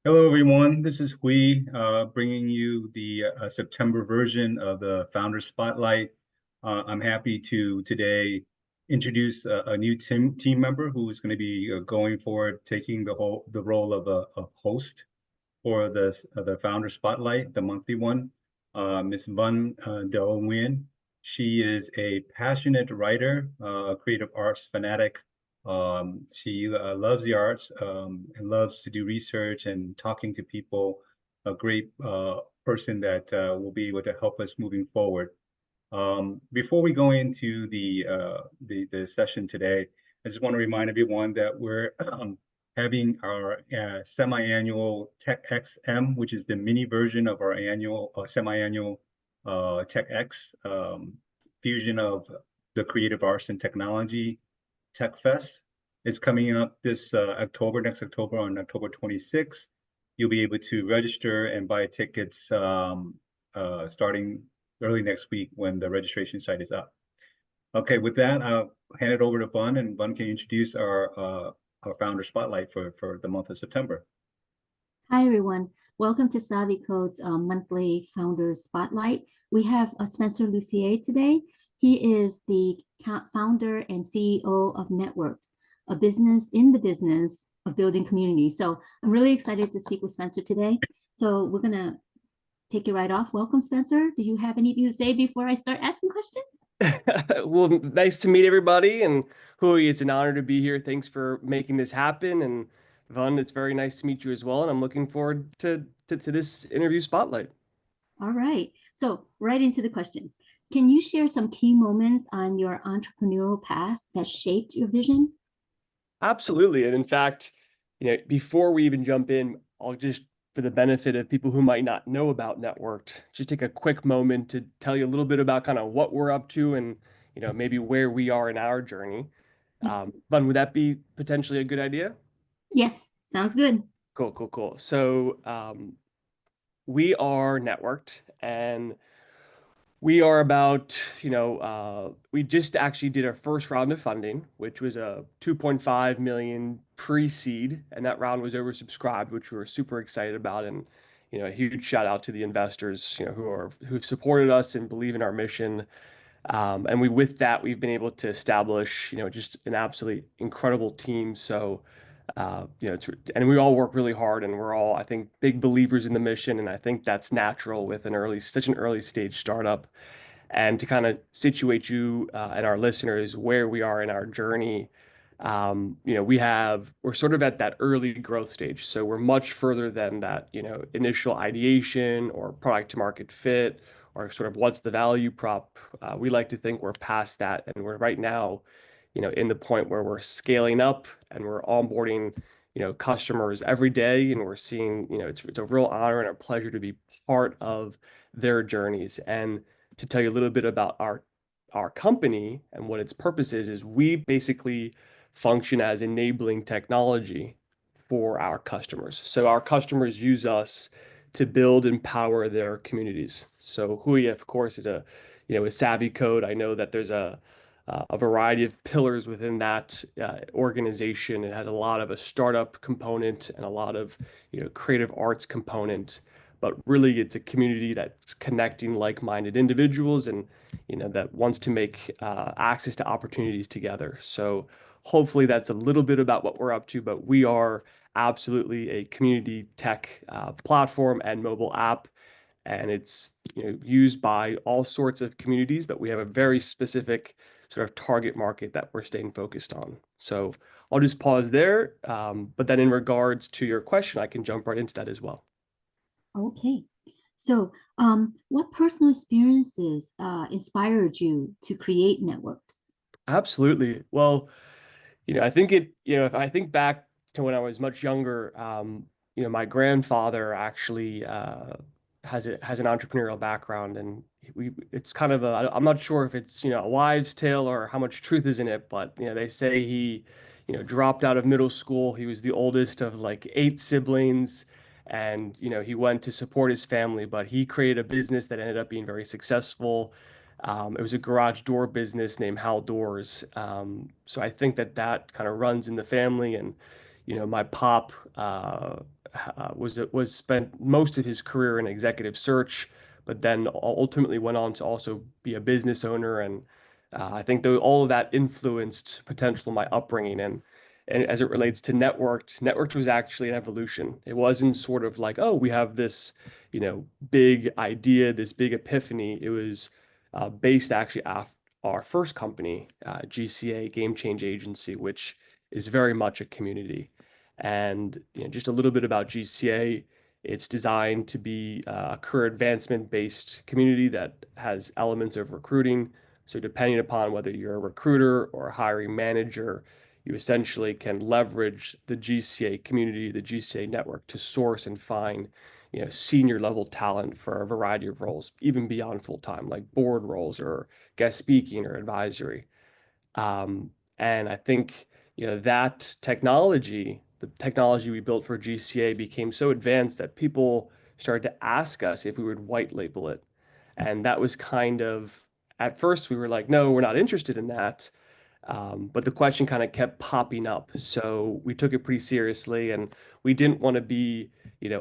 Hello, everyone. This is Hui, bringing you the September version of the Founder Spotlight. I'm happy to today introduce a new team member who is going to be going forward, taking the role of a host for the Founder Spotlight, the monthly one. Ms. Van Del Nguyen. She is a passionate writer, a creative arts fanatic. She loves the arts and loves to do research and talking to people. A great person that will be able to help us moving forward. Before we go into the session today, I just want to remind everyone that we're having our semi-annual TechXM, which is the mini version of our annual semi-annual TechX fusion of the creative arts and technology Tech Fest. It's coming up this next October on October 26th. You'll be able to register and buy tickets starting early next week when the registration site is up. Okay, with that, I'll hand it over to Bun, and Bun can introduce our founder spotlight for the month of September. Hi, everyone. Welcome to Savvy Code's monthly Founders Spotlight. We have Spencer Lussier today. He is the founder and CEO of Networked, a business in the business of building community. So I'm really excited to speak with Spencer today. So we're going to take it right off. Welcome, Spencer. Do you have anything to say before I start asking questions? Well, nice to meet everybody. And Hui, it's an honor to be here. Thanks for making this happen. And Vaughn, it's very nice to meet you as well. And I'm looking forward to this interview spotlight. All right. So right into the questions. Can you share some key moments on your entrepreneurial path that shaped your vision? Absolutely. And in fact, before we even jump in, I'll just, for the benefit of people who might not know about Networked, just take a quick moment to tell you a little bit about kind of what we're up to and, maybe where we are in our journey. Yes. Vaughn, would that be potentially a good idea? Yes, sounds good. Cool, cool, cool. So we are Networked, and we are about, we just actually did our first round of funding, which was a 2.5 million pre-seed, and that round was oversubscribed, which we were super excited about. And, a huge shout out to the investors, who've supported us and believe in our mission. And with that, we've been able to establish, just an absolutely incredible team. So, and we all work really hard, and we're all, I think, big believers in the mission. And I think that's natural with such an early stage startup. And to kind of situate you and our listeners where we are in our journey, we're sort of at that early growth stage. So we're much further than that, initial ideation or product to market fit or sort of what's the value prop. We like to think we're past that, and we're right now, in the point where we're scaling up and we're onboarding, customers every day, and we're seeing, it's a real honor and a pleasure to be part of their journeys. And to tell you a little bit about our company and what its purpose is we basically function as enabling technology for our customers. So our customers use us to build and power their communities. So Hui, of course, is a savvy code. I know that there's a variety of pillars within that organization. It has a lot of a startup component and a lot of creative arts component, but really it's a community that's connecting like-minded individuals and that wants to make access to opportunities together. So hopefully that's a little bit about what we're up to, but we are absolutely a community tech platform and mobile app, and it's used by all sorts of communities, but we have a very specific sort of target market that we're staying focused on. So I'll just pause there, but then in regards to your question, I can jump right into that as well. Okay. So, what personal experiences inspired you to create Network? Absolutely. Well, I think if I think back to when I was much younger, my grandfather actually has an entrepreneurial background, and it's kind of I'm not sure if it's, a wives' tale or how much truth is in it, but, they say he, dropped out of middle school. He was the oldest of like 8 siblings, and, he went to support his family, but he created a business that ended up being very successful. It was a garage door business named Hal Doors. So I think that kind of runs in the family. And, my pop was spent most of his career in executive search, but then ultimately went on to also be a business owner. And I think all of that influenced potential my upbringing. And as it relates to networked was actually an evolution. It wasn't sort of like, oh, we have this, big idea, this big epiphany. It was based actually off our first company, GCA, Game Change Agency, which is very much a community. And just a little bit about GCA. It's designed to be a career advancement based community that has elements of recruiting. So depending upon whether you're a recruiter or a hiring manager, you essentially can leverage the GCA community, the GCA network to source and find, senior level talent for a variety of roles, even beyond full time, like board roles or guest speaking or advisory. And I think, that technology, the technology we built for GCA became so advanced that people started to ask us if we would white label it. And that was kind of, at first we were like, no, we're not interested in that. But the question kind of kept popping up. So we took it pretty seriously and we didn't want to be,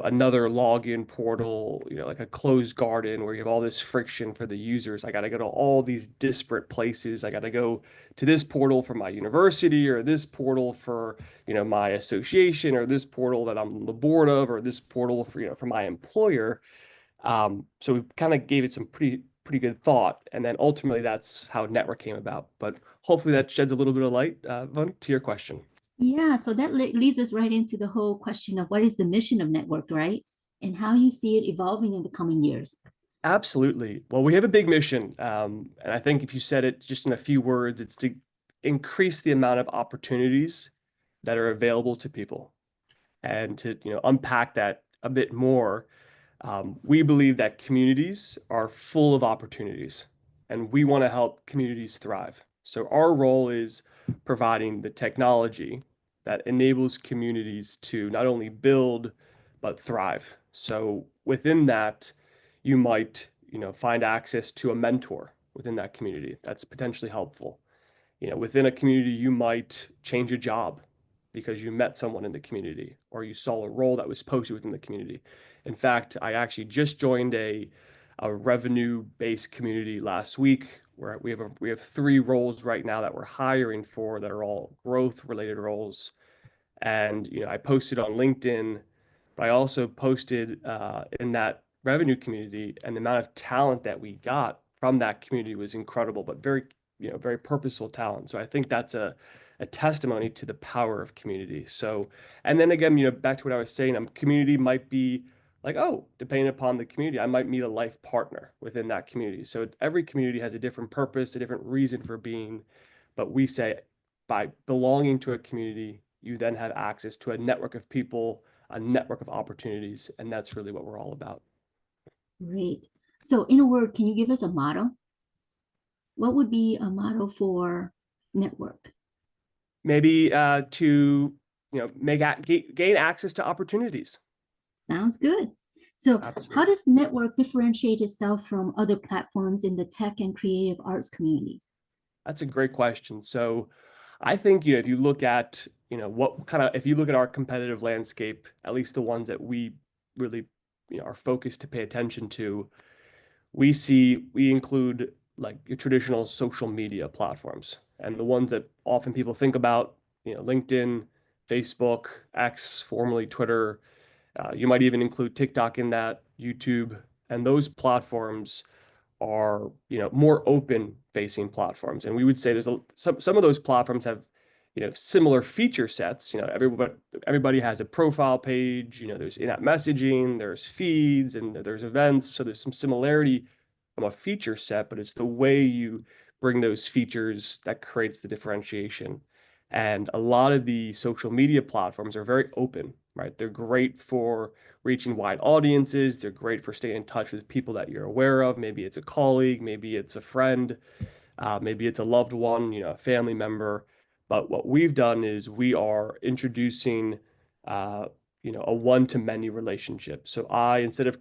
another login portal, like a closed garden where you have all this friction for the users. I got to go to all these disparate places. I got to go to this portal for my university or this portal for, my association or this portal that I'm on the board of or this portal for, for my employer. So we kind of gave it some pretty good thought, and then ultimately that's how Network came about. But hopefully that sheds a little bit of light, Vaughn, to your question. Yeah, so that leads us right into the whole question of what is the mission of Network, right? And how you see it evolving in the coming years. Absolutely. Well, we have a big mission, and I think if you said it just in a few words, it's to increase the amount of opportunities that are available to people, and to unpack that a bit more. We believe that communities are full of opportunities, and we want to help communities thrive. So our role is providing the technology that enables communities to not only build, but thrive. So within that, you might, find access to a mentor within that community. That's potentially helpful. Within a community, you might change a job because you met someone in the community or you saw a role that was posted within the community. In fact, I actually just joined a revenue-based community last week where we have 3 roles right now that we're hiring for that are all growth-related roles. And I posted on LinkedIn, but I also posted in that revenue community, and the amount of talent that we got from that community was incredible, but very purposeful talent. So I think that's a testimony to the power of community. So, and then again, back to what I was saying, community might be like, oh, depending upon the community, I might meet a life partner within that community. So every community has a different purpose, a different reason for being. But we say by belonging to a community, you then have access to a network of people, a network of opportunities, and that's really what we're all about. Great. So in a word, can you give us a motto? What would be a motto for Network? Maybe to gain access to opportunities. Sounds good. So Absolutely. how does Network differentiate itself from other platforms in the tech and creative arts communities? That's a great question. So I think, if you look at, if you look at our competitive landscape, at least the ones that we really, are focused to pay attention to, we include like your traditional social media platforms and the ones that often people think about, LinkedIn, Facebook, X, formerly Twitter. You might even include TikTok in that, YouTube, and those platforms are more open facing platforms, and we would say there's some of those platforms have similar feature sets. Everybody has a profile page. There's in-app messaging, there's feeds, and there's events, so there's some similarity from a feature set, but it's the way you bring those features that creates the differentiation. And a lot of the social media platforms are very open, right? They're great for reaching wide audiences. They're great for staying in touch with people that you're aware of. Maybe it's a colleague, maybe it's a friend, maybe it's a loved one, a family member. But what we've done is we are introducing, a one-to-many relationship. So instead of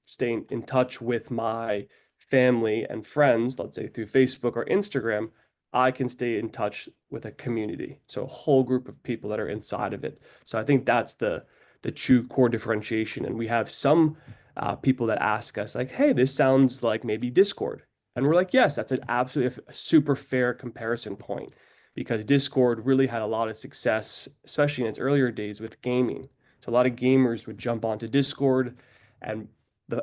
staying in touch with my family and friends, let's say through Facebook or Instagram, I can stay in touch with a community. So a whole group of people that are inside of it. So I think that's the the true core differentiation. And we have some people that ask us like, hey, this sounds like maybe Discord. And we're like, yes, that's an absolutely a super fair comparison point because Discord really had a lot of success, especially in its earlier days with gaming. So a lot of gamers would jump onto Discord and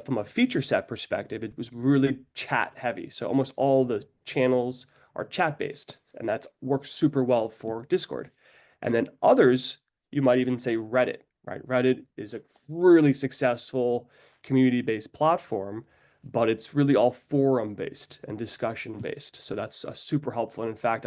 from a feature set perspective, it was really chat heavy. So almost all the channels are chat based, and that works super well for Discord. And then others, you might even say Reddit, right? Reddit is a really successful community-based platform, but it's really all forum-based and discussion-based. So that's super helpful. And in fact,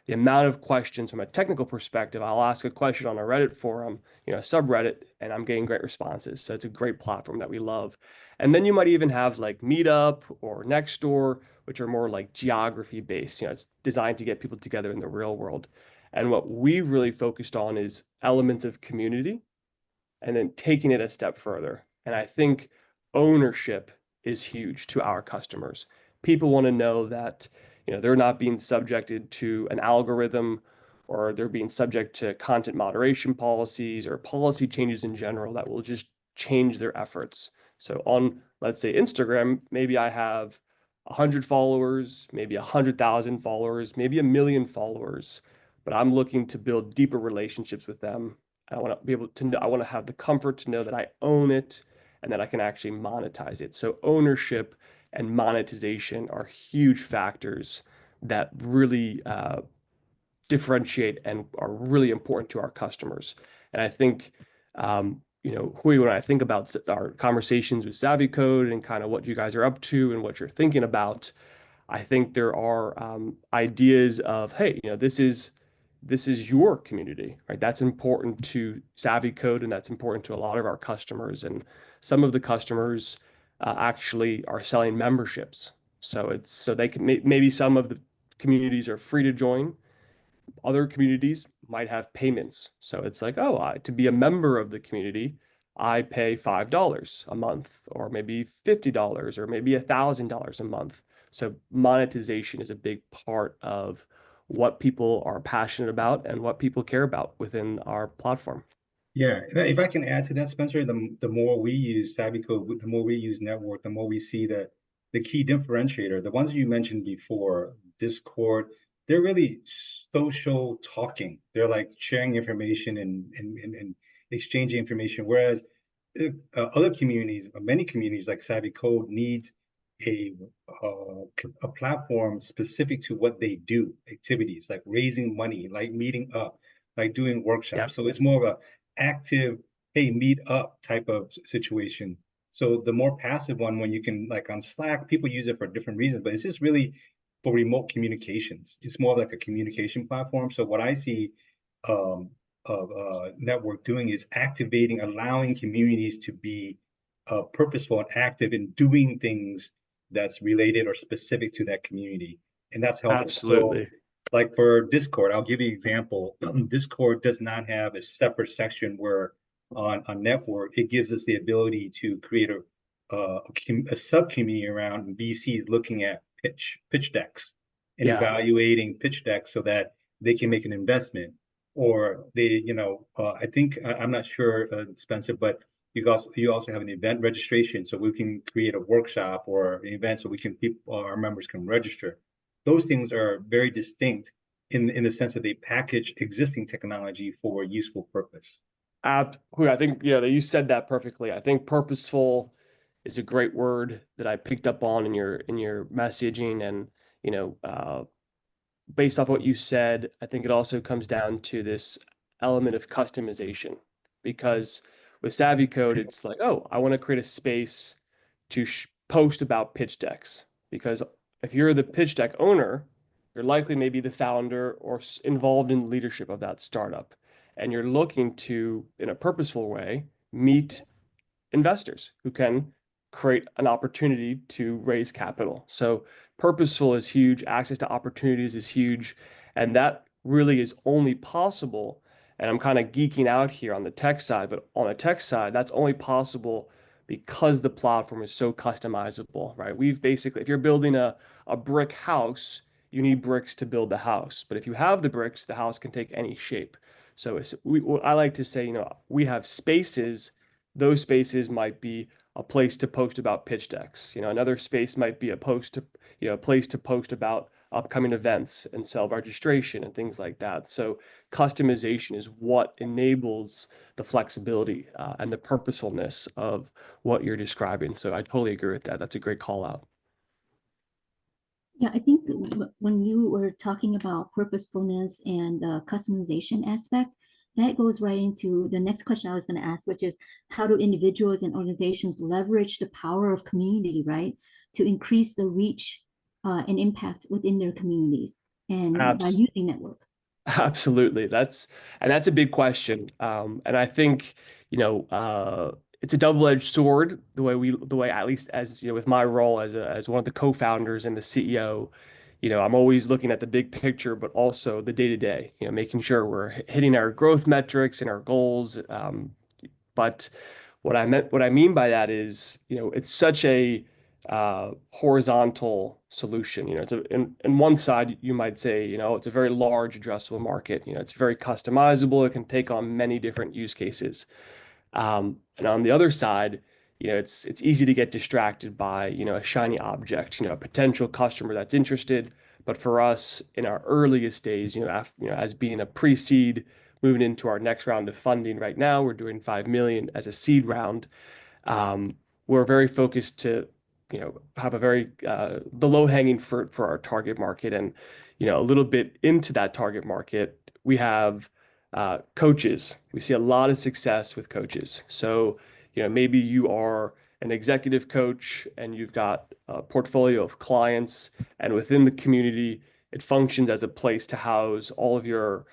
the amount of questions from a technical perspective, I'll ask a question on a Reddit forum, a subreddit, and I'm getting great responses. So it's a great platform that we love. And then you might even have like Meetup or Nextdoor, which are more like geography based. It's designed to get people together in the real world. And what we really focused on is elements of community and then taking it a step further. And I think ownership is huge to our customers. People want to know that, they're not being subjected to an algorithm or they're being subject to content moderation policies or policy changes in general that will just change their efforts. So on, let's say, Instagram, maybe I have 100 followers, maybe 100,000 followers, maybe 1 million followers, but I'm looking to build deeper relationships with them. I want to be able to know, I want to have the comfort to know that I own it and that I can actually monetize it. So ownership and monetization are huge factors that really differentiate and are really important to our customers. And I think, Hui, when I think about our conversations with Savvy Code and kind of what you guys are up to and what you're thinking about, I think there are ideas of, hey, this is your community, right? That's important to Savvy Code, and that's important to a lot of our customers. And some of the customers actually are selling memberships, so they can maybe some of the communities are free to join. Other communities might have payments, so it's like, oh, to be a member of the community, I pay $5 a month, or maybe $50, or maybe $1,000 a month. So monetization is a big part of what people are passionate about and what people care about within our platform. Yeah, if I can add to that, Spencer, the more we use Savvy Code, the more we use network, the more we see that the key differentiator, the ones you mentioned before, Discord, they're really social talking. They're like sharing information and exchanging information. Whereas other communities, many communities like Savvy Code needs a a platform specific to what they do, activities like raising money, like meeting up, like doing Yeah, workshops. So it's more of a active, hey, meet up type of situation. So the more passive one, when you can like on Slack, people use it for different reasons, but it's just really for remote communications. It's more like a communication platform. So what I see um, of network doing is activating, allowing communities to be purposeful and active in doing things that's related or specific to that community, and that's helpful. So, absolutely. like for Discord, I'll give you an example. Discord does not have a separate section where on network it gives us the ability to create a sub community around VCs looking at pitch decks and Yeah, evaluating pitch decks so that they can make an investment or they, I think I'm not sure, Spencer, but you also have an event registration, so we can create a workshop or an event so we can people our members can register. Those things are very distinct in the sense that they package existing technology for a useful purpose. I think that you said that perfectly. I think purposeful is a great word that I picked up on in your messaging, and you know, uh, based off what you said, I think it also comes down to this element of customization because with Savvy Code, it's like, oh, I want to create a space to post about pitch decks because if you're the pitch deck owner, you're likely maybe the founder or involved in leadership of that startup, and you're looking to, in a purposeful way, meet investors who can create an opportunity to raise capital. So purposeful is huge, access to opportunities is huge, and that really is only possible. And I'm kind of geeking out here on the tech side, but on the tech side, that's only possible because the platform is so customizable, right? We've basically, if you're building a brick house, you need bricks to build the house. But if you have the bricks, the house can take any shape. So I like to say, we have spaces. Those spaces might be a place to post about pitch decks. Another space might be a place to post about upcoming events and self-registration and things like that. So customization is what enables the flexibility and the purposefulness of what you're describing. So I totally agree with that. That's a great call out. Yeah, I think when you were talking about purposefulness and the customization aspect, that goes right into the next question I was going to ask, which is how do individuals and organizations leverage the power of community, right, to increase the reach and impact within their communities and by Abs using network? Absolutely. That's a big question. And I think, it's a double-edged sword, the way, at least as, with my role as one of the co-founders and the CEO, I'm always looking at the big picture, but also the day-to-day, making sure we're hitting our growth metrics and our goals. But what I mean by that is, it's such a horizontal solution. In one side, you might say, it's a very large addressable market. It's very customizable. It can take on many different use cases. And on the other side, it's easy to get distracted by, a shiny object, a potential customer that's interested. But for us, in our earliest days, as being a pre-seed, moving into our next round of funding right now, we're doing 5 million as a seed round. Um, we're very focused to, have a very the low-hanging fruit for our target market, and a little bit into that target market, we have coaches. We see a lot of success with coaches. So, maybe you are an executive coach and you've got a portfolio of clients, and within the community, it functions as a place to house all of your,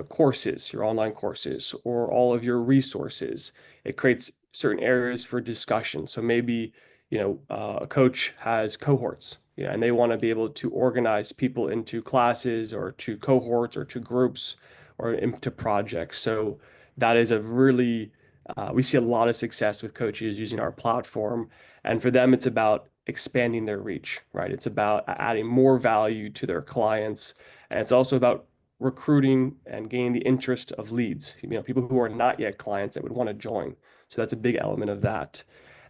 courses, your online courses, or all of your resources. It creates certain areas for discussion. So maybe, a coach has cohorts, and they want to be able to organize people into classes or to cohorts or to groups or into projects. So that is a really, we see a lot of success with coaches using our platform. And for them, it's about expanding their reach, right? It's about adding more value to their clients. And it's also about recruiting and gaining the interest of leads, people who are not yet clients that would want to join. So that's a big element of that.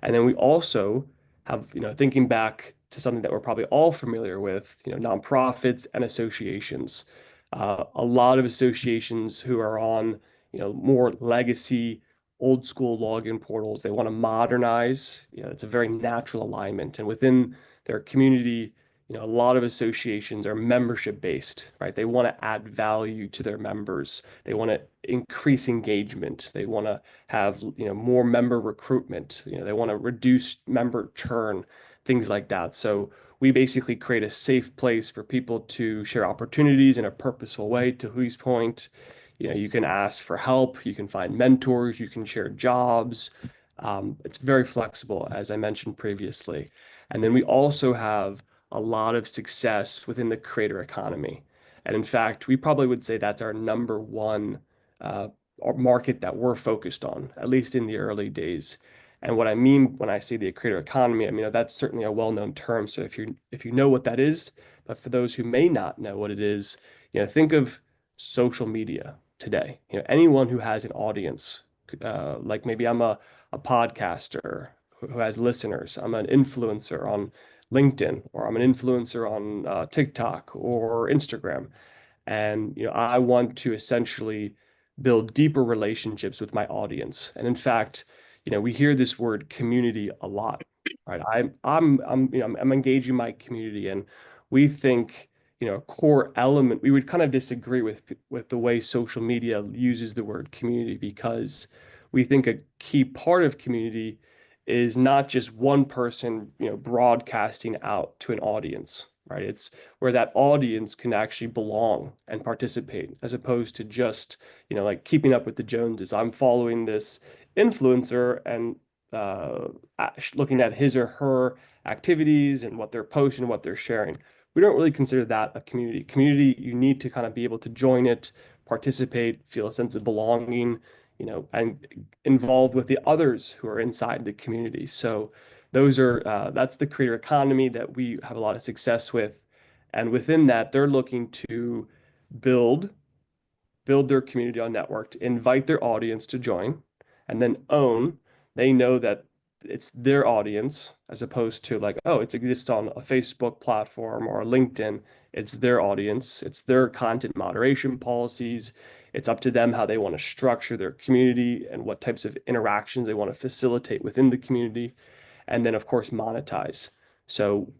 And then we also have, thinking back to something that we're probably all familiar with, nonprofits and associations. A lot of associations who are on, more legacy, old school login portals, they want to modernize. It's a very natural alignment. And within their community, a lot of associations are membership based, right? They want to add value to their members. They want to increase engagement. They want to have, more member recruitment. They want to reduce member churn, things like that. So we basically create a safe place for people to share opportunities in a purposeful way. To Hui's point, you can ask for help, you can find mentors, you can share jobs. It's very flexible, as I mentioned previously. And then we also have a lot of success within the creator economy. And in fact, we probably would say that's our number one uh, market that we're focused on, at least in the early days. And what I mean when I say the creator economy, I mean that's certainly a well-known term. So if you know what that is, but for those who may not know what it is, think of social media today. Anyone who has an audience, like maybe I'm a podcaster who has listeners. I'm an influencer on LinkedIn, or I'm an influencer on TikTok or Instagram. And I want to essentially build deeper relationships with my audience. And in fact, we hear this word community a lot, right? I'm engaging my community, and we think, a core element, we would kind of disagree with the way social media uses the word community, because we think a key part of community is not just one person, broadcasting out to an audience, right? It's where that audience can actually belong and participate, as opposed to just, like keeping up with the Joneses. I'm following this influencer and looking at his or her activities and what they're posting, what they're sharing. We don't really consider that a community. Community, you need to kind of be able to join it, participate, feel a sense of belonging, and involved with the others who are inside the community. So that's the creator economy that we have a lot of success with. And within that, they're looking to build build their community on network, to invite their audience to join, and then own. They know that it's their audience as opposed to like, oh, it exists on a Facebook platform or a LinkedIn. It's their audience. It's their content moderation policies. It's up to them how they want to structure their community and what types of interactions they want to facilitate within the community. And then, of course, monetize. So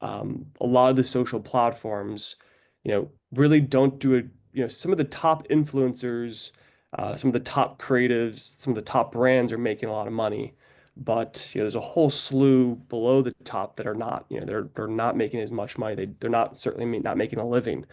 a lot of the social platforms, really don't do it. Some of the top influencers, some of the top creatives, some of the top brands are making a lot of money, but there's a whole slew below the top that are not. They're not making as much money. They're not certainly not making a living.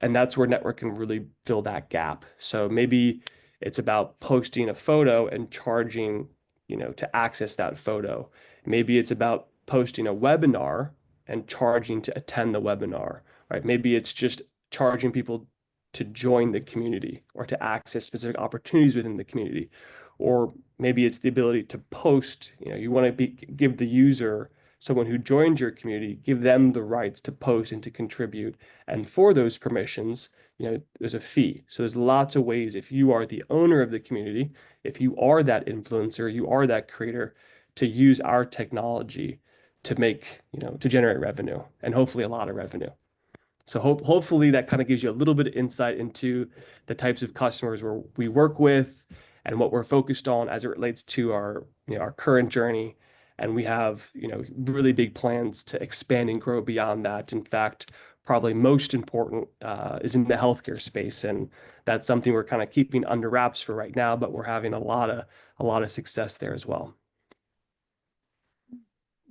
And that's where network can really fill that gap. So maybe it's about posting a photo and charging, to access that photo. Maybe it's about posting a webinar and charging to attend the webinar, right? Maybe it's just charging people to join the community or to access specific opportunities within the community. Or maybe it's the ability to post, you want to give the user, someone who joins your community, give them the rights to post and to contribute. And for those permissions, there's a fee. So there's lots of ways. If you are the owner of the community, if you are that influencer, you are that creator, to use our technology to make, to generate revenue, and hopefully a lot of revenue. So hopefully that kind of gives you a little bit of insight into the types of customers we work with and what we're focused on as it relates to our, our current journey. And we have, really big plans to expand and grow beyond that. In fact, probably most important is in the healthcare space, and that's something we're kind of keeping under wraps for right now, but we're having a lot of success there as well.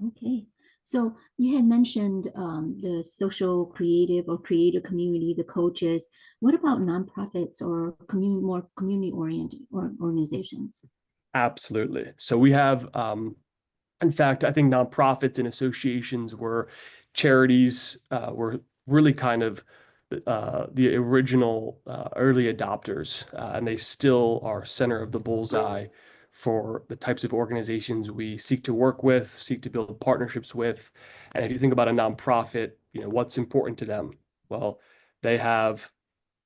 Okay. So you had mentioned the social creative or creator community, the coaches. What about nonprofits or more community-oriented organizations? Absolutely. So we have, in fact, I think nonprofits and associations were charities were really kind of the original early adopters, and they still are center of the bullseye for the types of organizations we seek to work with, seek to build partnerships with. And if you think about a nonprofit, what's important to them? Well, they have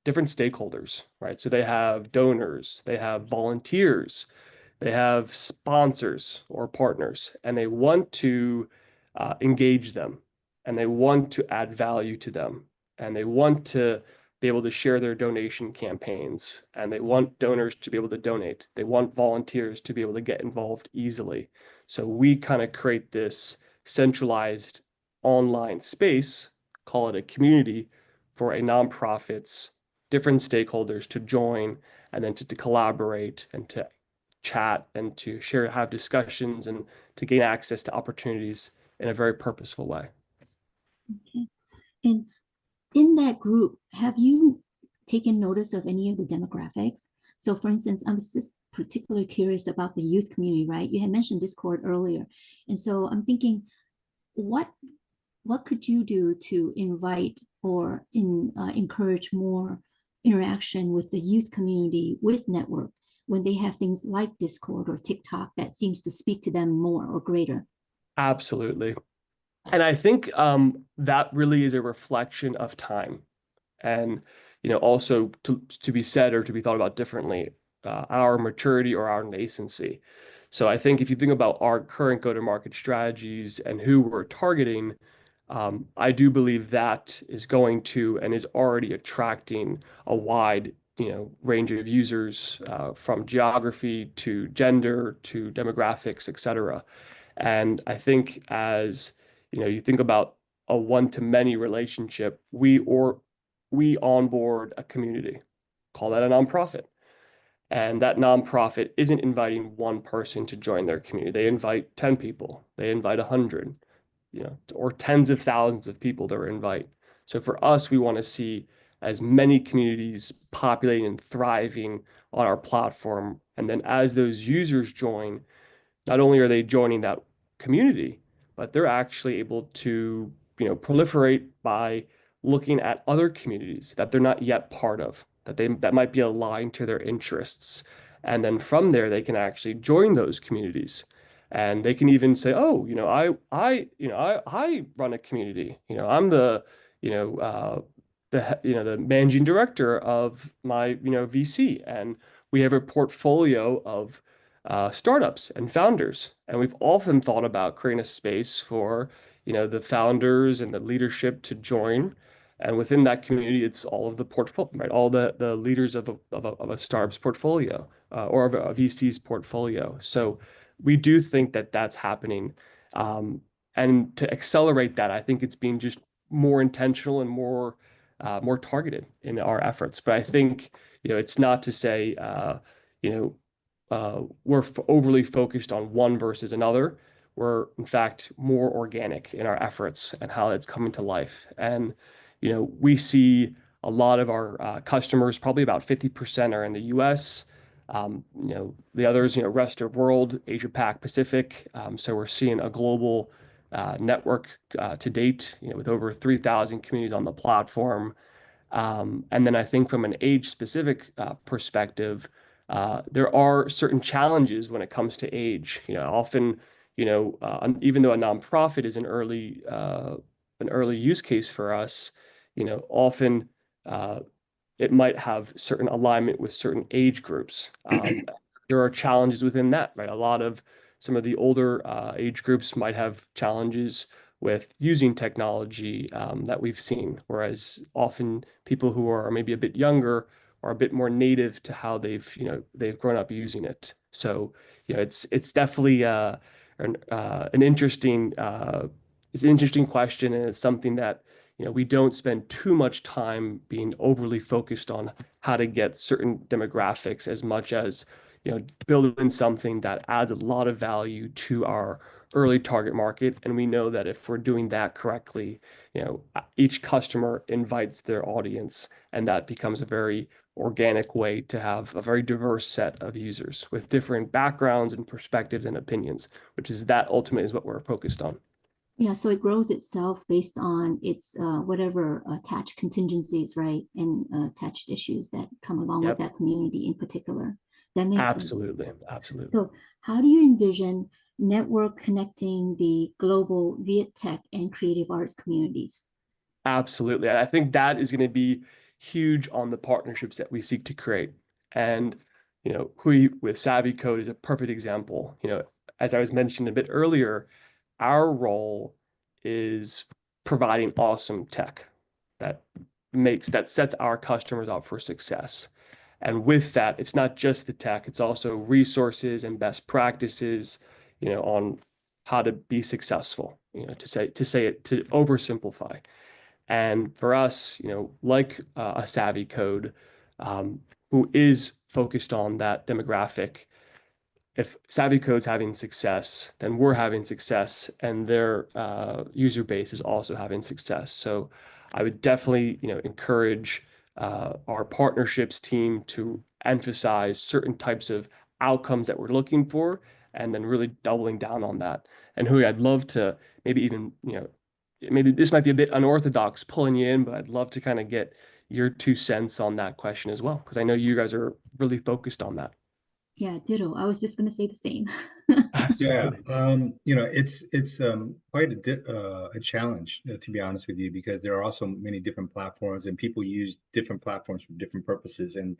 different stakeholders, right? So they have donors, they have volunteers, they have sponsors or partners, and they want to engage them, and they want to add value to them, and they want to be able to share their donation campaigns, and they want donors to be able to donate. They want volunteers to be able to get involved easily. So we kind of create this centralized online space, call it a community, for a nonprofit's different stakeholders to join, and then to collaborate and to chat and to share, have discussions, and to gain access to opportunities in a very purposeful way. Okay. And in that group, have you taken notice of any of the demographics? So for instance, I was just particularly curious about the youth community, right? You had mentioned Discord earlier. And so I'm thinking, what could you do to invite or encourage more interaction with the youth community with network when they have things like Discord or TikTok that seems to speak to them more or greater? Absolutely. And I think that really is a reflection of time. And, also to be said or to be thought about differently, our maturity or our nascency. So I think if you think about our current go-to-market strategies and who we're targeting, I do believe that is going to and is already attracting a wide, range of users from geography to gender to demographics, et cetera. And I think as you think about a one-to-many relationship, we onboard a community, call that a nonprofit. And that nonprofit isn't inviting one person to join their community. They invite 10 people, they invite 100, or tens of thousands of people to invite. So for us, we want to see as many communities populating and thriving on our platform. And then as those users join, not only are they joining that community, but they're actually able to, proliferate by looking at other communities that they're not yet part of, that might be aligned to their interests. And then from there, they can actually join those communities. And they can even say, oh, I run a community. I'm the, the managing director of my VC, and we have a portfolio of startups and founders, and we've often thought about creating a space for the founders and the leadership to join. And within that community, it's all of the portfolio, right? All the leaders of a startup's portfolio or of a VC's portfolio. So we do think that that's happening. And to accelerate that, I think it's being just more intentional and more targeted in our efforts. But I think it's not to say we're overly focused on one versus another. We're in fact more organic in our efforts and how it's coming to life. And we see a lot of our customers, probably about 50% are in the US. The others, rest of world, Asia Pac, Pacific. So we're seeing a global network to date, with over 3,000 communities on the platform. And then I think from an age specific perspective, there are certain challenges when it comes to age. Often, even though a nonprofit is an early use case for us, often it might have certain alignment with certain age groups. There are challenges within that, right? A lot of some of the older age groups might have challenges with using technology that we've seen, whereas often people who are maybe a bit younger are a bit more native to how they've grown up using it. So it's definitely an interesting question, and it's something that we don't spend too much time being overly focused on how to get certain demographics as much as building something that adds a lot of value to our early target market. And we know that if we're doing that correctly, each customer invites their audience, and that becomes a very organic way to have a very diverse set of users with different backgrounds and perspectives and opinions, which is that ultimately is what we're focused on. Yeah, so it grows itself based on its whatever attached contingencies, right, and attached issues that come along with Yep, that community in particular. That makes sense. absolutely, absolutely. So, how do you envision network connecting the global via tech and creative arts communities? Absolutely. I think that is going to be huge on the partnerships that we seek to create. And, Hui with Savvy Code is a perfect example. As I was mentioning a bit earlier, our role is providing awesome tech that that sets our customers up for success. And with that, it's not just the tech, it's also resources and best practices, on how to be successful, to oversimplify. And for us, like a Savvy Code, who is focused on that demographic, if Savvy Code's having success, then we're having success, and their user base is also having success. So I would definitely, encourage our partnerships team to emphasize certain types of outcomes that we're looking for, and then really doubling down on that. And Hui, I'd love to maybe even, maybe this might be a bit unorthodox pulling you in, but I'd love to kind of get your 2 cents on that question as well, because I know you guys are really focused on that. Yeah, ditto. I was just going to say the same. Yeah, Absolutely. it's quite a challenge, to be honest with you, because there are also many different platforms, and people use different platforms for different purposes. And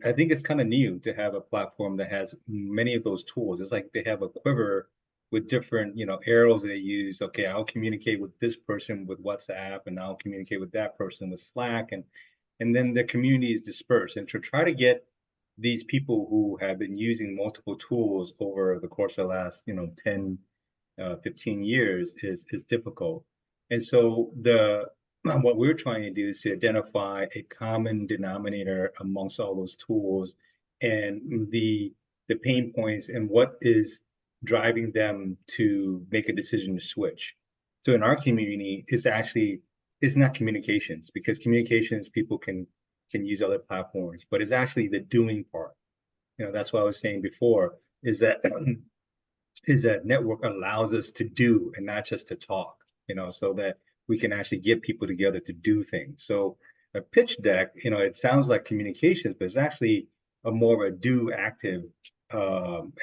I think it's kind of new to have a platform that has many of those tools. It's like they have a quiver with different, arrows they use. Okay, I'll communicate with this person with WhatsApp, and I'll communicate with that person with Slack, and then the community is dispersed. And to try to get these people who have been using multiple tools over the course of the last, 10, 15 years is difficult. And so the what we're trying to do is to identify a common denominator amongst all those tools, and the pain points, and what is driving them to make a decision to switch. So in our community, it's not communications, because communications people can use other platforms, but it's actually the doing part. That's what I was saying before, is that is that network allows us to do and not just to talk, so that we can actually get people together to do things. So a pitch deck, it sounds like communications, but it's actually a more of a do active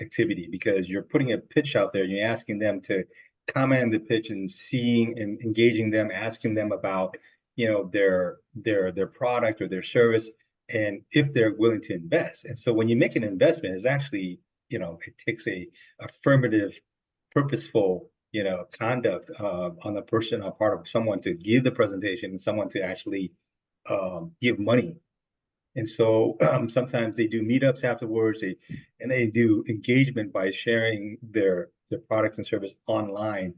activity, because you're putting a pitch out there, you're asking them to comment on the pitch, and seeing and engaging them, asking them about their product or their service, and if they're willing to invest. And so when you make an investment, it's actually, it takes a affirmative, purposeful, conduct on the person, on part of someone to give the presentation and someone to actually give money. And so sometimes they do meetups afterwards, and they do engagement by sharing their products and service online.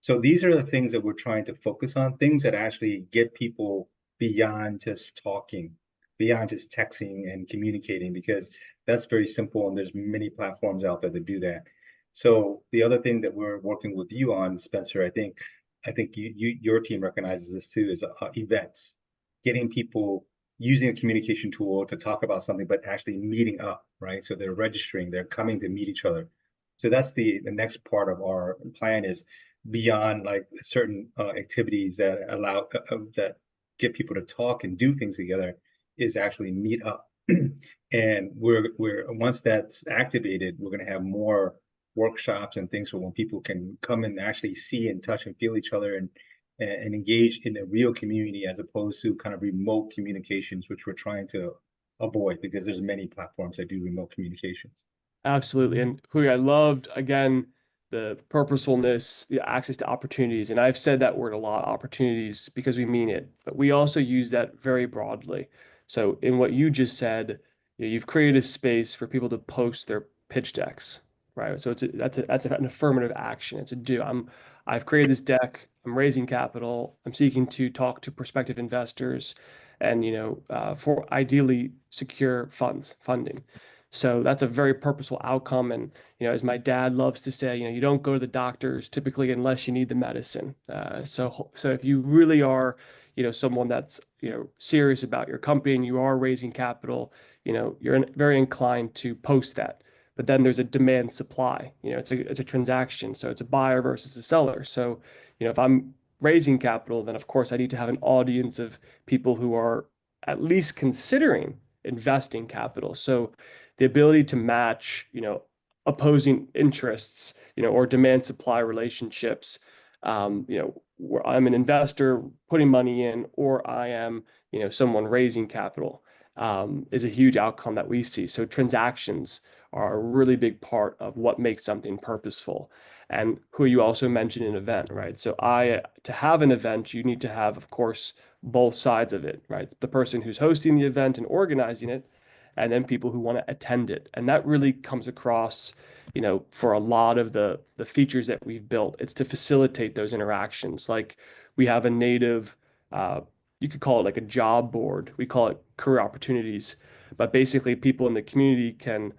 So these are the things that we're trying to focus on, things that actually get people beyond just talking, beyond just texting and communicating, because that's very simple and there's many platforms out there to do that. So the other thing that we're working with you on, Spencer, I think your team recognizes this too, is events, getting people using a communication tool to talk about something, but actually meeting up, right? So they're registering, they're coming to meet each other. So that's the next part of our plan, is beyond like certain activities that allow that get people to talk and do things together, is actually meet up. And we're once that's activated, we're going to have more workshops and things for when people can come and actually see and touch and feel each other, and engage in a real community, as opposed to kind of remote communications, which we're trying to avoid, because there's many platforms that do remote communications. Absolutely. And Hui, I loved, again, the purposefulness, the access to opportunities. And I've said that word a lot, opportunities, because we mean it, but we also use that very broadly. So in what you just said, you've created a space for people to post their pitch decks, right? So that's an affirmative action. It's a do. I've created this deck. I'm raising capital. I'm seeking to talk to prospective investors, and for ideally secure funding. So that's a very purposeful outcome. And, as my dad loves to say, you don't go to the doctors typically unless you need the medicine. So if you really are, someone that's, serious about your company and you are raising capital, you're very inclined to post that. But then there's a demand supply, it's a transaction. So it's a buyer versus a seller. So, if I'm raising capital, then of course I need to have an audience of people who are at least considering investing capital. So the ability to match, opposing interests, or demand supply relationships, where I'm an investor putting money in, or I am, someone raising capital, is a huge outcome that we see. So transactions are a really big part of what makes something purposeful. And who you also mentioned an event, right? So to have an event, you need to have, of course, both sides of it, right? The person who's hosting the event and organizing it, and then people who want to attend it. And that really comes across, for a lot of the features that we've built. It's to facilitate those interactions. Like we have a native, you could call it like a job board. We call it career opportunities, but basically people in the community can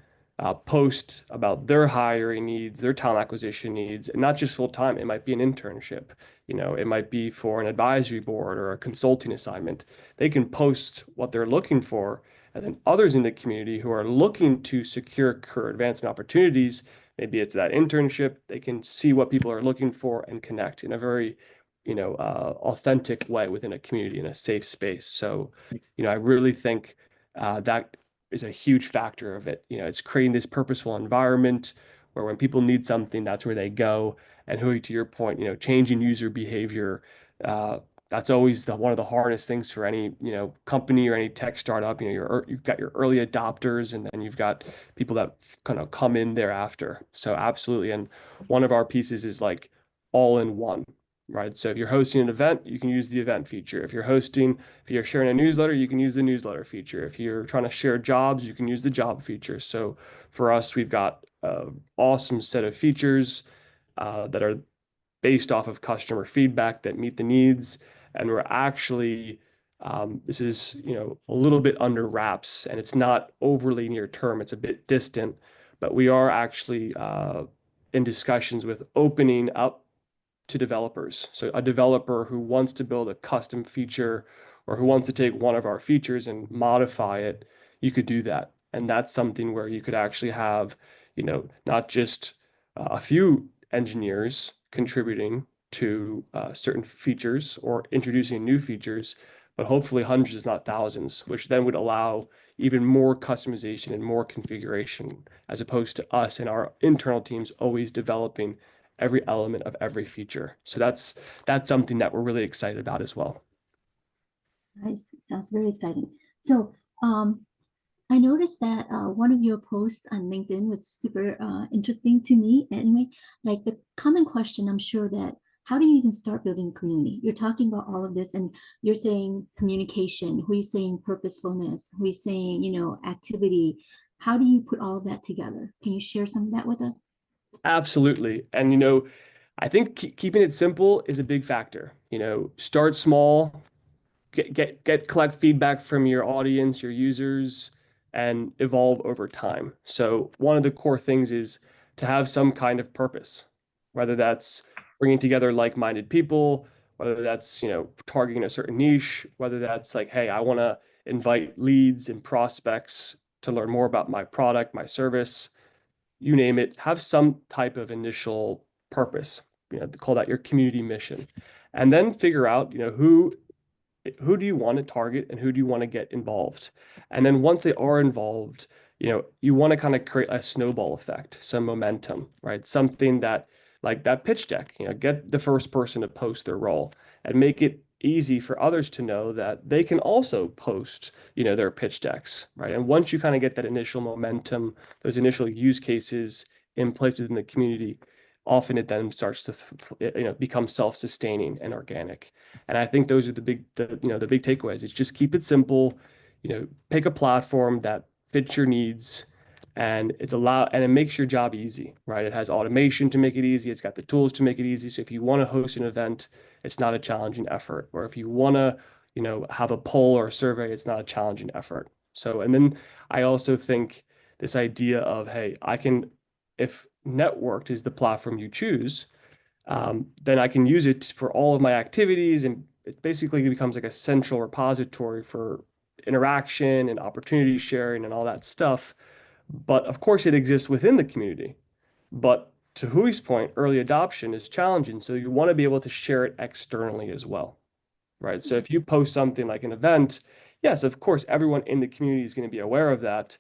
post about their hiring needs, their talent acquisition needs, and not just full time. It might be an internship, it might be for an advisory board or a consulting assignment. They can post what they're looking for, and then others in the community who are looking to secure career advancement opportunities, maybe it's that internship, they can see what people are looking for and connect in a very, authentic way within a community, in a safe space. So, I really think that is a huge factor of it. It's creating this purposeful environment where when people need something, that's where they go. And Hui, to your point, changing user behavior, that's always one of the hardest things for any, company or any tech startup. You've got your early adopters, and then you've got people that kind of come in thereafter. So absolutely. And one of our pieces is like all in one, right? So if you're hosting an event, you can use the event feature. If you're sharing a newsletter, you can use the newsletter feature. If you're trying to share jobs, you can use the job feature. So for us, we've got an awesome set of features that are based off of customer feedback that meet the needs. And we're actually, this is, a little bit under wraps, and it's not overly near term. It's a bit distant, but we are actually in discussions with opening up to developers. So a developer who wants to build a custom feature or who wants to take one of our features and modify it, you could do that. And that's something where you could actually have, not just a few engineers contributing to certain features or introducing new features, but hopefully hundreds, if not thousands, which then would allow even more customization and more configuration, as opposed to us and our internal teams always developing every element of every feature. So that's something that we're really excited about as well. Nice. Sounds very exciting. So, I noticed that one of your posts on LinkedIn was super interesting to me. Anyway, like the common question, I'm sure that how do you even start building a community? You're talking about all of this, and you're saying communication. Who is saying purposefulness? Who is saying, activity? How do you put all of that together? Can you share some of that with us? Absolutely. And, I think keeping it simple is a big factor. Start small, collect feedback from your audience, your users, and evolve over time. So one of the core things is to have some kind of purpose, whether that's bringing together like-minded people, whether that's, targeting a certain niche, whether that's like, hey, I want to invite leads and prospects to learn more about my product, my service, you name it, have some type of initial purpose, call that your community mission. And then figure out, who do you want to target and who do you want to get involved? And then once they are involved, you want to kind of create a snowball effect, some momentum, right? Something that, like that pitch deck, get the first person to post their role and make it easy for others to know that they can also post, their pitch decks, right? And once you kind of get that initial momentum, those initial use cases in place within the community, often it then starts to, become self-sustaining and organic. And I think those are the big takeaways. It's just keep it simple, pick a platform that fits your needs, and it makes your job easy, right? It has automation to make it easy. It's got the tools to make it easy. So if you want to host an event, it's not a challenging effort. Or if you want to, have a poll or a survey, it's not a challenging effort. So, and then I also think this idea of, hey, if networked is the platform you choose, then I can use it for all of my activities. And it basically becomes like a central repository for interaction and opportunity sharing and all that stuff. But of course, it exists within the community. But to Hui's point, early adoption is challenging. So you want to be able to share it externally as well, right? So if you post something like an event, yes, of course, everyone in the community is going to be aware of that,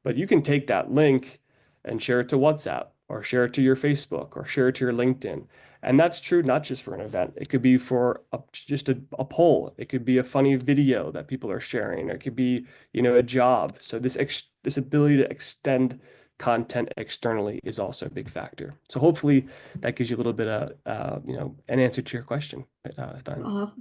but you can take that link and share it to WhatsApp or share it to your Facebook or share it to your LinkedIn. And that's true not just for an event. It could be for just a poll. It could be a funny video that people are sharing. It could be, a job. So this ability to extend content externally is also a big factor. So hopefully that gives you a little bit of, an answer to your question, Stein.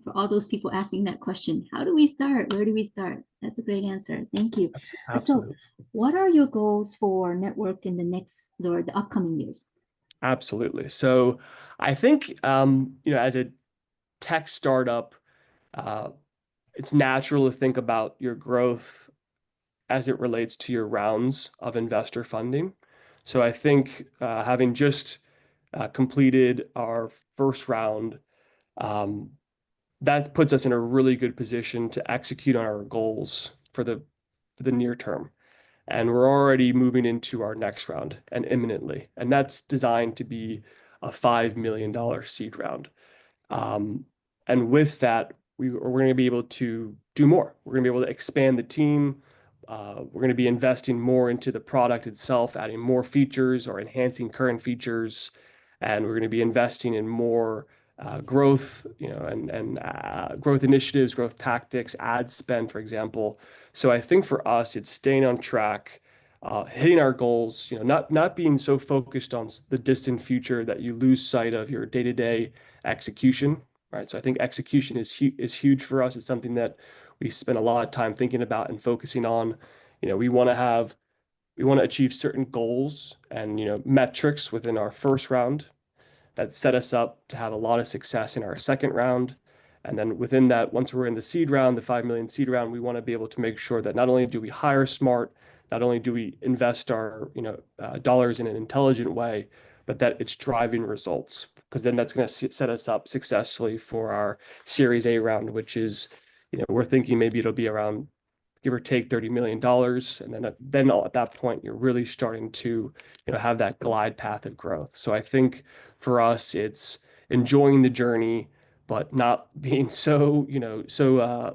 For all those people asking that question, how do we start? Where do we start? That's a great answer. Thank you. So, Absolutely. what are your goals for Network in the next or the upcoming years? Absolutely. So I think, as a tech startup, uh, it's natural to think about your growth as it relates to your rounds of investor funding. So I think having just completed our first round, um, that puts us in a really good position to execute on our goals for the near term. And we're already moving into our next round and imminently. And that's designed to be a $5 million seed round. Um, and with that, we're going to be able to do more. We're going to be able to expand the team. We're going to be investing more into the product itself, adding more features or enhancing current features. And we're going to be investing in more growth, and growth initiatives, growth tactics, ad spend, for example. So I think for us, it's staying on track, hitting our goals, not being so focused on the distant future that you lose sight of your day-to-day execution, right? So I think execution is huge for us. It's something that we spend a lot of time thinking about and focusing on. We want to achieve certain goals and metrics within our first round that set us up to have a lot of success in our second round. And then within that, once we're in the seed round, the 5 million seed round, we want to be able to make sure that not only do we hire smart, not only do we invest our dollars in an intelligent way, but that it's driving results. Because then that's going to set us up successfully for our Series A round, which is, we're thinking maybe it'll be around give or take $30 million. And then at that point, you're really starting to, have that glide path of growth. So I think for us, it's enjoying the journey, but not being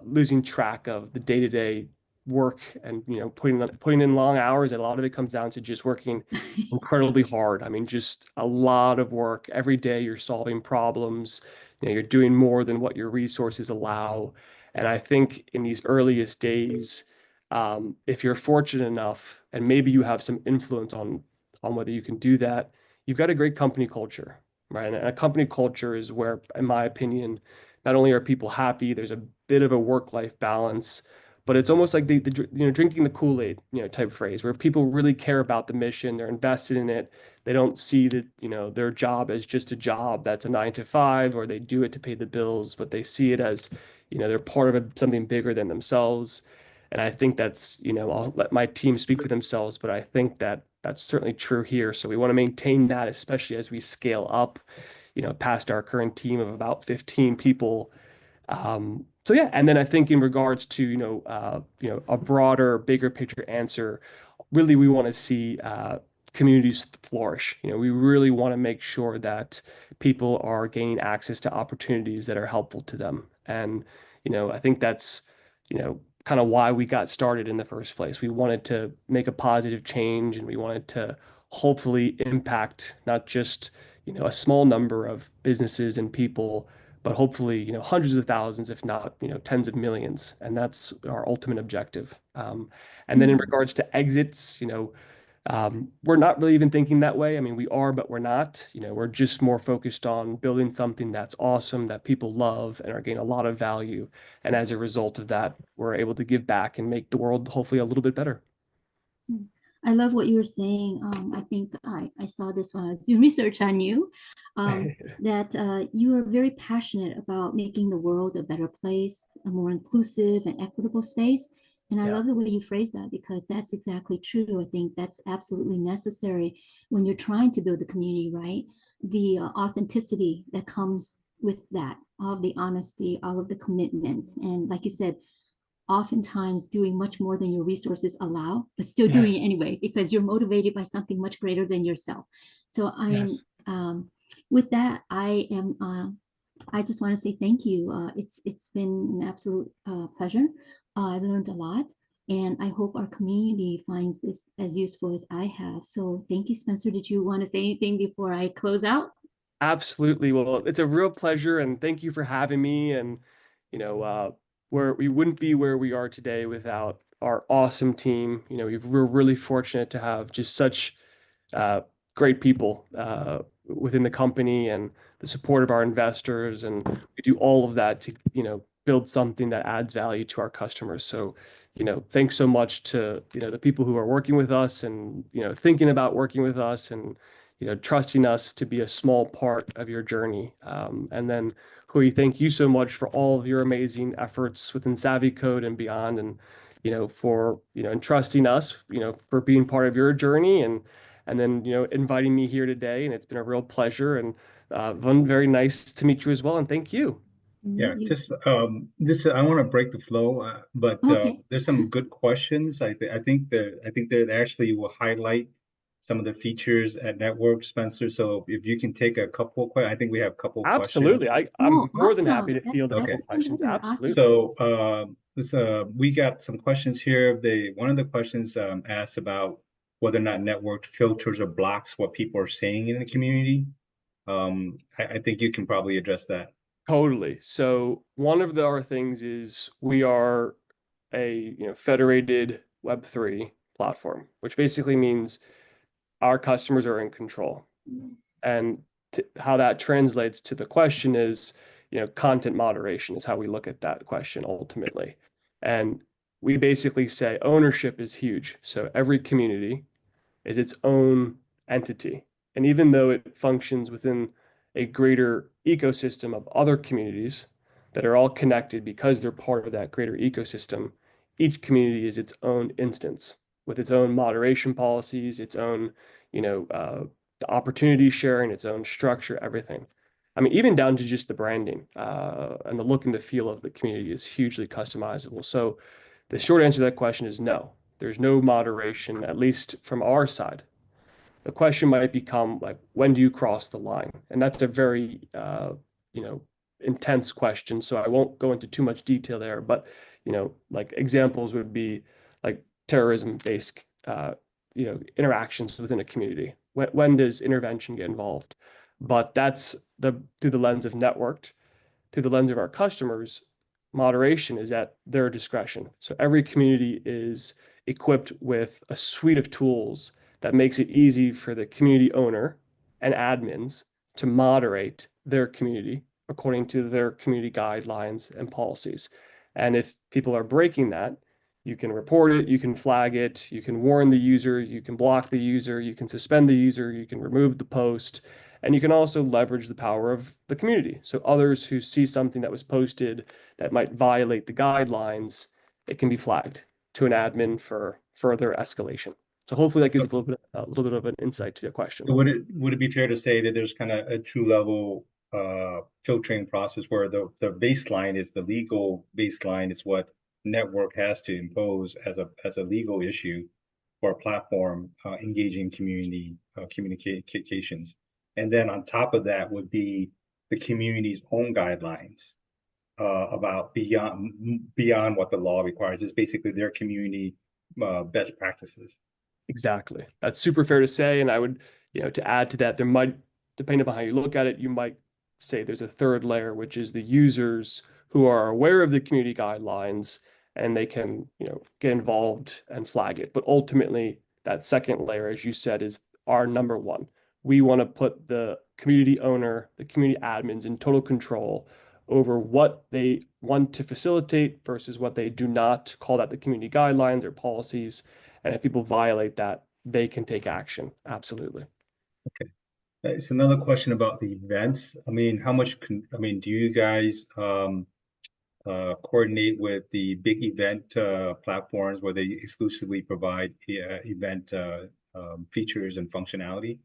losing track of the day-to-day work and, putting in long hours. And a lot of it comes down to just working incredibly hard. I mean, just a lot of work. Every day you're solving problems, you're doing more than what your resources allow. And I think in these earliest days, if you're fortunate enough and maybe you have some influence on whether you can do that, you've got a great company culture, right? And a company culture is where, in my opinion, not only are people happy, there's a bit of a work-life balance, but it's almost like drinking the Kool-Aid, type phrase, where people really care about the mission, they're invested in it. They don't see that, their job as just a job that's a 9 to 5, or they do it to pay the bills, but they see it as, they're part of something bigger than themselves. And I think that's, I'll let my team speak for themselves, but I think that that's certainly true here. So we want to maintain that, especially as we scale up, past our current team of about 15 people. So yeah, and then I think in regards to, a broader, bigger picture answer, really we want to see communities flourish. We really want to make sure that people are gaining access to opportunities that are helpful to them. And, I think that's, kind of why we got started in the first place. We wanted to make a positive change, and we wanted to hopefully impact not just, a small number of businesses and people, but hopefully, hundreds of thousands, if not, tens of millions. And that's our ultimate objective. And then in Yeah. regards to exits, we're not really even thinking that way. I mean, we are, but we're not. We're just more focused on building something that's awesome, that people love and are getting a lot of value. And as a result of that, we're able to give back and make the world hopefully a little bit better. I love what you were saying. I think I saw this when I was doing research on you, that you are very passionate about making the world a better place, a more inclusive and equitable space. And I Yeah. love the way you phrase that, because that's exactly true. I think that's absolutely necessary when you're trying to build a community, right? The authenticity that comes with that, all of the honesty, all of the commitment. And like you said, oftentimes doing much more than your resources allow, but still doing it Yes. anyway because you're motivated by something much greater than yourself. So I am, Yes. with that, I just want to say thank you. It's been an absolute pleasure. I've learned a lot, and I hope our community finds this as useful as I have. So thank you, Spencer. Did you want to say anything before I close out? Absolutely. Well, it's a real pleasure, and thank you for having me. And you know, where we wouldn't be where we are today without our awesome team. We're really fortunate to have just such uh, great people within the company, and the support of our investors, and we do all of that to build something that adds value to our customers. So thanks so much to the people who are working with us, and thinking about working with us, and trusting us to be a small part of your journey. And then Hui, thank you so much for all of your amazing efforts within Savvy Code and beyond, and for entrusting us for being part of your journey, and then inviting me here today. And it's been a real pleasure, and very nice to meet you as well, and thank you. Yeah, Meet you. just this I want to break the flow, but Okay. there's some good questions. I think that actually will highlight some of the features at Network, Spencer. So if you can take a couple of questions, I think we have a couple of Absolutely. questions. I'm Oh, more than happy awesome. to field a That's Okay. couple even questions. better. Absolutely. Awesome. So we got some questions here. One of the questions asked about whether or not Network filters or blocks what people are saying in the community. I think you can probably address that. Totally. So one of our things is we are a federated Web3 platform, which basically means our customers are in control. And how that translates to the question is, content moderation is how we look at that question ultimately. And we basically say ownership is huge. So every community is its own entity. And even though it functions within a greater ecosystem of other communities that are all connected because they're part of that greater ecosystem, each community is its own instance with its own moderation policies, its own, opportunity sharing, its own structure, everything. I mean, even down to just the branding and the look and the feel of the community is hugely customizable. So the short answer to that question is no. There's no moderation, at least from our side. The question might become like, when do you cross the line? And that's a very, you know, intense question. So I won't go into too much detail there, but, like examples would be like terrorism-based, interactions within a community. When does intervention get involved? But that's through the lens of networked, through the lens of our customers. moderation is at their discretion. So every community is equipped with a suite of tools that makes it easy for the community owner and admins to moderate their community according to their community guidelines and policies. And if people are breaking that, you can report it, you can flag it, you can warn the user, you can block the user, you can suspend the user, you can remove the post, and you can also leverage the power of the community. So others who see something that was posted that might violate the guidelines, it can be flagged to an admin for further escalation. So hopefully that gives you a little bit of an insight to your question. So would it be fair to say that there's kind of a two-level filtering process where the baseline is the legal baseline is what network has to impose as a legal issue for a platform engaging community communications, and then on top of that would be the community's own guidelines about beyond what the law requires. It's basically their community best practices. Exactly. That's super fair to say. And I would, to add to that, there might, depending upon how you look at it, you might say there's a third layer, which is the users who are aware of the community guidelines and they can, get involved and flag it. But ultimately, that second layer, as you said, is our number one. We want to put the community owner, the community admins in total control over what they want to facilitate versus what they do not. Call that the community guidelines or policies. And if people violate that, they can take action. Absolutely. Okay. It's another question about the events. I mean, do you guys coordinate with the big event platforms where they exclusively provide event features and functionality,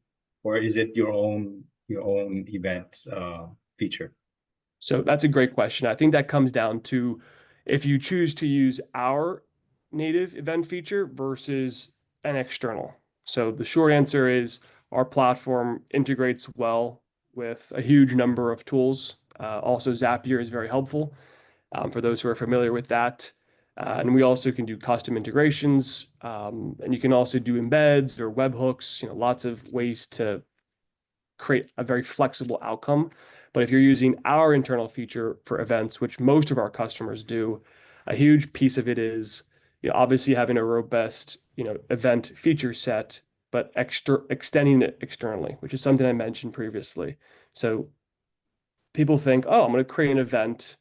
or is it your own event feature? So that's a great question. I think that comes down to if you choose to use our native event feature versus an external. So the short answer is our platform integrates well with a huge number of tools. Also, Zapier is very helpful for those who are familiar with that. And we also can do custom integrations, and you can also do embeds or webhooks, lots of ways to create a very flexible outcome. But if you're using our internal feature for events, which most of our customers do, a huge piece of it is obviously having a robust event feature set, but extending it externally, which is something I mentioned previously. So people think, oh, I'm going to create an event,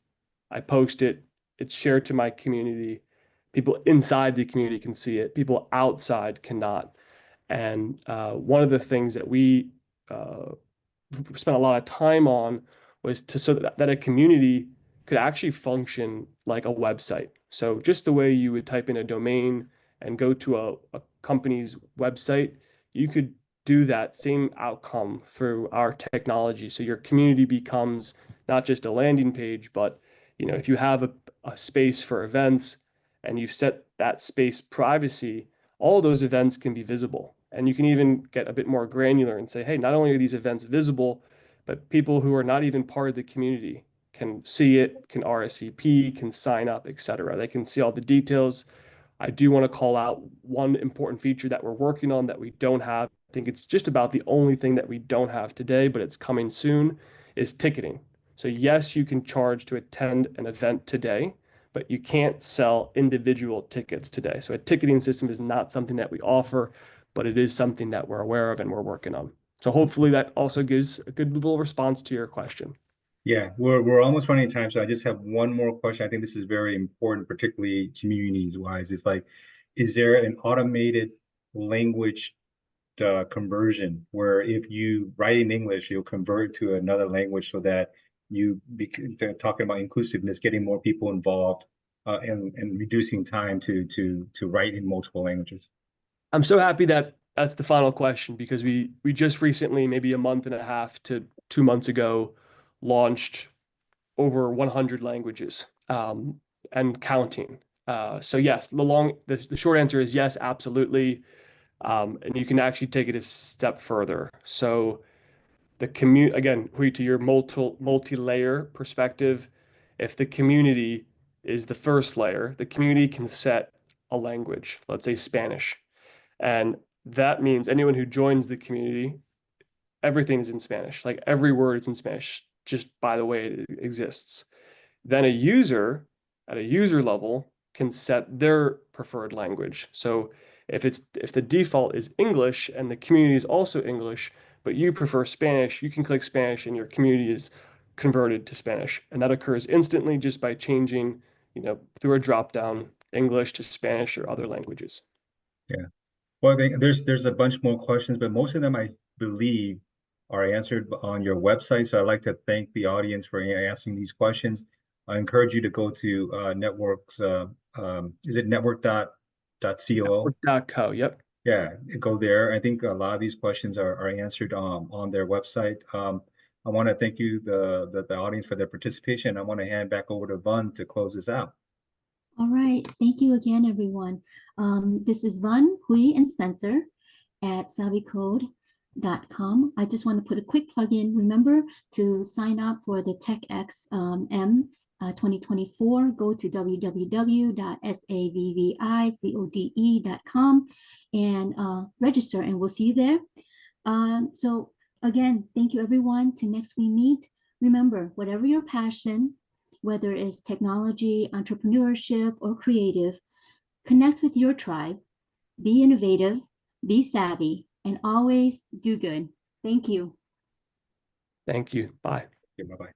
I post it, it's shared to my community. People inside the community can see it. People outside cannot. And one of the things that we spent a lot of time on was so that a community could actually function like a website. So just the way you would type in a domain and go to a company's website, you could do that same outcome through our technology. So your community becomes not just a landing page, but if you have a space for events and you've set that space privacy, all those events can be visible. And you can even get a bit more granular and say, hey, not only are these events visible, but people who are not even part of the community can see it, can RSVP, can sign up, etc. They can see all the details. I do want to call out one important feature that we're working on that we don't have. I think it's just about the only thing that we don't have today, but it's coming soon, is ticketing. So yes, you can charge to attend an event today, but you can't sell individual tickets today. So a ticketing system is not something that we offer, but it is something that we're aware of and we're working on. So hopefully that also gives a good little response to your question. Yeah, we're almost running out of time, so I just have one more question. I think this is very important, particularly communities wise. It's like, is there an automated language conversion where if you write in English, you'll convert to another language so that they're talking about inclusiveness, getting more people involved, and reducing time to write in multiple languages? I'm so happy that that's the final question because we just recently, maybe a month and a half to 2 months ago, launched over 100 languages and counting. So yes, the short answer is yes, absolutely. And you can actually take it a step further. So the again, Hui, to your multi-layer perspective, if the community is the first layer, the community can set a language, let's say Spanish. And that means anyone who joins the community, everything is in Spanish. Like every word is in Spanish, just by the way it exists. Then a user at a user level can set their preferred language. So if the default is English and the community is also English, but you prefer Spanish, you can click Spanish and your community is converted to Spanish. And that occurs instantly just by changing, through a drop down, English to Spanish or other languages. Yeah. Well, I think there's a bunch more questions, but most of them I believe are answered on your website. So I'd like to thank the audience for asking these questions. I encourage you to go to networks. Is it network.co? Network.co, yep. Yeah, go there. I think a lot of these questions are answered on their website. I want to thank you, the audience, for their participation. I want to hand back over to Vun to close this out. All right. Thank you again, everyone. This is Vun, Hui, and Spencer at savvycode.com. I just want to put a quick plug in. Remember to sign up for the TechXM 2024. Go to www.savvicode.com and register, and we'll see you there. So again, thank you, everyone. Till next we meet, remember, whatever your passion, whether it's technology, entrepreneurship, or creative, connect with your tribe, be innovative, be savvy, and always do good. Thank you. Thank you. Bye. Yeah, bye-bye.